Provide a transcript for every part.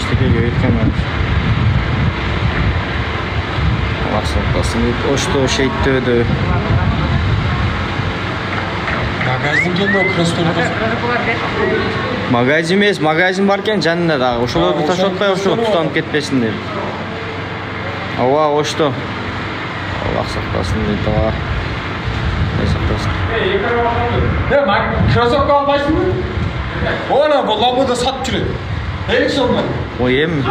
эчтекеге кеткен аксатасын дейт. Ошто шейттөөдө. Магазин келди, просто Магазин эмес, магазин бар экен жанында дагы. Ошолорду таштап атпай ошо тутанып кетпесин деп. Ооба, Ошто. Аллах сактасын дейт ага. Кроссовка албайсыңбы? Ona bu labuda sat жүрөт. Элек солмай. Ой эми.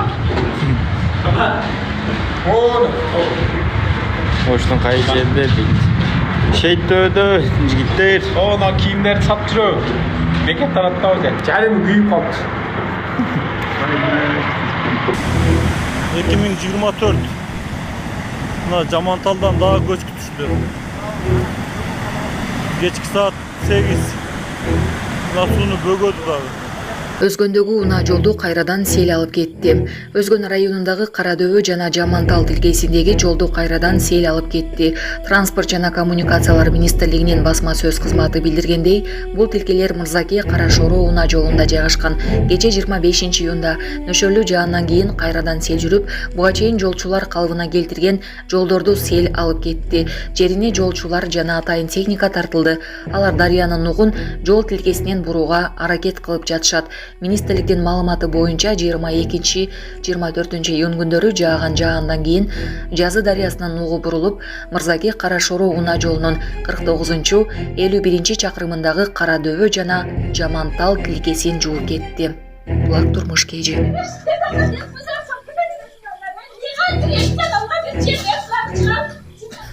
Оштон кай жерде дейт. Шейттөөдө жигиттер. Ona кийимдерди сап жүрөт. Бекет тараптабы экен. Жарым күйүп калды. 2024 мына Жаманталдан дагы көч күтүштү. Кечки саат 8 мына сууну бөгөдү дагы. Өзгөндөгү унаа жолду кайрадан сел алып кетти. Өзгөн районундагы Карадөбө жана Жамантал тилкесиндеги жолду кайрадан сел алып кетти. Транспорт жана коммуникациялар министрлигинин басма сөз кызматы билдиргендей, бул тилкелер Мырзаке Карашороо унаа жолунда жайгашкан. Кече 25-июнда нөшөрлүү жаандан кийин кайрадан сел жүрүп, буга чейин жолчулар калыбына келтирген жолдорду сел алып кетти. Жерине жолчулар жана атайын техника тартылды. Алар дарыянын нугун жол тилкесинен бурууга аракет кылып жатышат. Министрликтин маалыматы боюнча 22-24 июнь күндөрү жааган жаандан кийин Жазы дарыясынын нугу бурулуп, Мырзаке Карашороо унаа жолунун 49-51 чакырымындагы Карадөбө жана Жамантал тилкесин жууп кетти. Булак турмуш кежи.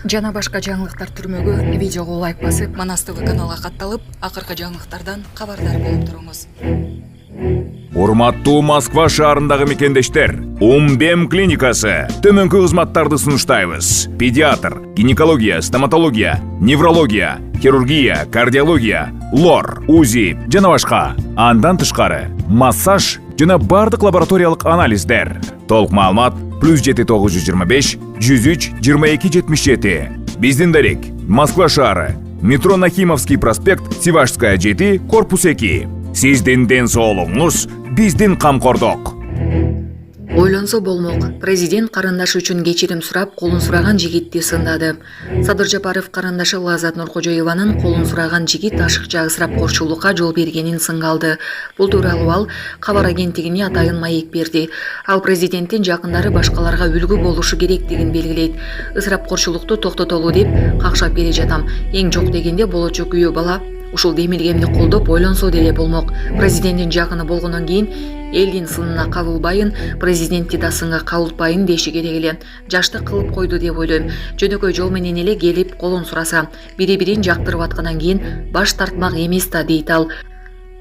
Жана башка жаңылыктар түрмөгү видеого лайк басып, Манас ТВ каналга катталып, акыркы жаңылыктардан кабардар болуп туруңуз. Урматтуу Москва шаарындагы мекендештер, Умбем клиникасы төмөнкү кызматтарды сунуштайбыз. Педиатр, гинекология, стоматология, неврология, хирургия, кардиология, лор, УЗИ жана башка. Андан тышкары массаж жана бардык лабораториялык анализдер. Толук маалымат +7 925 103 22 77. Биздин дарек Москва шаары, метро Нахимовский проспект, Севашская 7, корпус 2. Сиздин ден соолугуңуз биздин камкордук. Ойлонсо болмок. Президент карындашы үчүн кечирим сурап, колун сураган жигитти сындады. Садыр Жапаров карындашы Лазат Нуркожоеванын колун сураган жигит ашыкча ысырапкорчулукка жол бергенин сыңгалды. Бул тууралуу ал кабар агенттигине атайын маек берди. Ал президенттин жакындары башкаларга үлгү болушу керектигин белгилейт. Ысырапкорчулукту токтотолу деп какшап бере жатам. Эң жок дегенде болочу күйөө бала ушул демилгемди колдоп ойлонсо деле болмок. Президенттин жакыны болгондон кийин элдин сынына кабылбайын, президентти да сынга кабылтпайын деши керек эле. Жашты кылып койду деп ойлойм. Жөнөкөй жол менен эле келип колун сураса, бири-бирин жактырып аткандан кийин баш тартмак эмес да, дейт ал.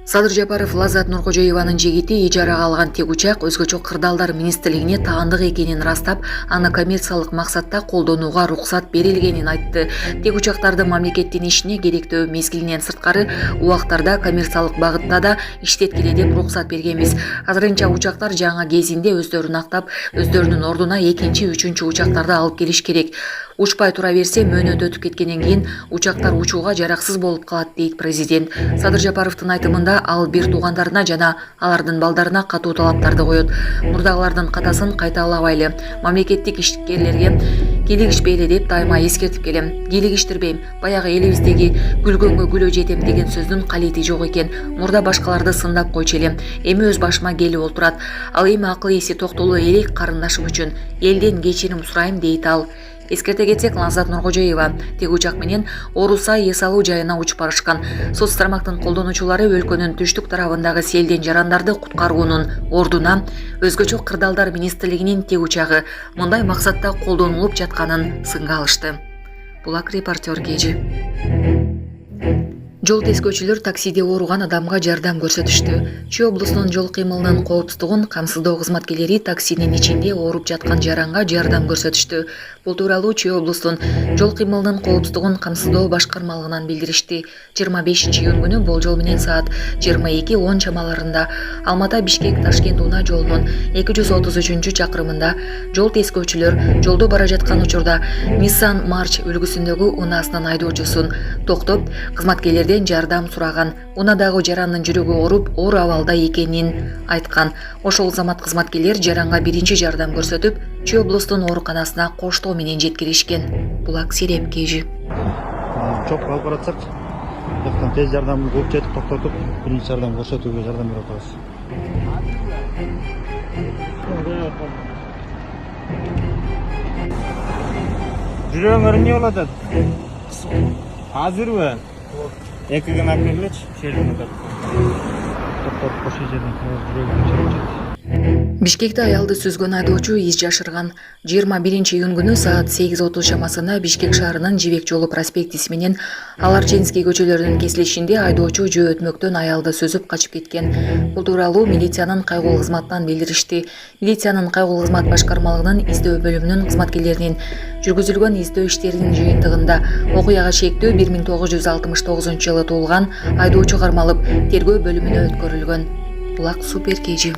Садыр Жапаров Лазат Нуркожоеванын жигити ижарага алган тек учак өзгөчө кырдаалдар министрлигине таандык экенин растап, аны коммерциялык максатта колдонууга уруксат берилгенин айтты. Тек учактарды мамлекеттин ишине керектөө мезгилинен сырткары убактарда коммерциялык багытта да иштеткиле деп уруксат бергенбиз. Азырынча учактар жаңы кезинде өздөрүн актап, өздөрүнүн ордуна экинчи, үчүнчү учактарды алып келиш керек. Учпай тура берсе, мөөнөт өтүп кеткенден кийин учактар учууга жараксыз болуп калат, дейт президент. Садыр Жапаровдун айтымында ал бир туугандарына жана алардын балдарына катуу талаптарды коет. Мурдагылардын катасын кайталабайлы, мамлекеттик ишкерлерге кийлигишпейли деп дайыма эскертип келем. Кийлигиштирбейм, баягы элибиздеги күлгөнгө күлө жетем деген сөздүн калети жок экен. Мурда башкаларды сындап койчу элем. Эми өз башыма келип олтурат. Ал эми акыл эси токтолуу элек карындашым үчүн элден кечирим сурайм, дейт ал. Эскерте кетсек, Лазат Нуркожоева тег учак менен Орусай эс алуу жайына учуп барышкан. Соц тармактын колдонуучулары өлкөнүн түштүк тарабындагы селден жарандарды куткаруунун ордуна өзгөчө кырдаалдар министрлигинин тег учагы мындай максатта колдонулуп жатканын сынга алышты. Булак репортер кежи. Жол тескөөчүлөр таксиде ооруган адамга жардам көрсөтүштү. Чүй облусунун жол кыймылынын коопсуздугун камсыздоо кызматкерлери таксинин ичинде ооруп жаткан жаранга жардам көрсөтүштү. Бул тууралуу Чүй облусунун жол кыймылынын коопсуздугун камсыздоо башкармалыгынан билдиришти. 25 июнь күнү болжол менен саат 22:10 чамаларында Алмата-Бишкек-Ташкент унаа жолунун 233 чакырымында жол тескөөчүлөр жолдо бара жаткан учурда Nissan March үлгүсүндөгү унаасынын айдоочусун токтоп, кызматкерлерден Элдиктерден жардам сураган. Унадагы жарандын жүрөгү ооруп, оор абалда экенин айткан. Ошол замат кызматкерлер жаранга биринчи жардам көрсөтүп, Чүй облустун ооруканасына коштоо менен жеткиришкен. Булак Сереп Кежи. Çok alып баратсак, жактан тез жардам кылып жетип токтотуп, биринчи жардам көрсөтүүгө жардам берип атабыз. Жүрөгүңөр эмне болуп атат? Азырбы? Экиген алып келгилечи, шелиңи Токтотуп кош жерден жүрөгүм чыгып. Бишкекте аялды сүзгөн айдоочу из жашырган. 21-июнь күнү саат 8:30 чамасында Бишкек шаарынын Жибек жолу проспектиси менен Аларчинский көчөлөрүнүн кесилишинде айдоочу жөө өтмөктөн аялды сүзүп качып кеткен. Бул тууралуу милициянын кайгылуу кызматынан билдиришти. Милициянын кайгылуу кызмат башкармалыгынын издөө бөлүмүнүн кызматкерлеринин жүргүзүлгөн издөө иштеринин жыйынтыгында окуяга шектүү 1969-жылы туулган айдоочу кармалып, тергөө бөлүмүнө өткөрүлгөн. Булак Супер Кежи.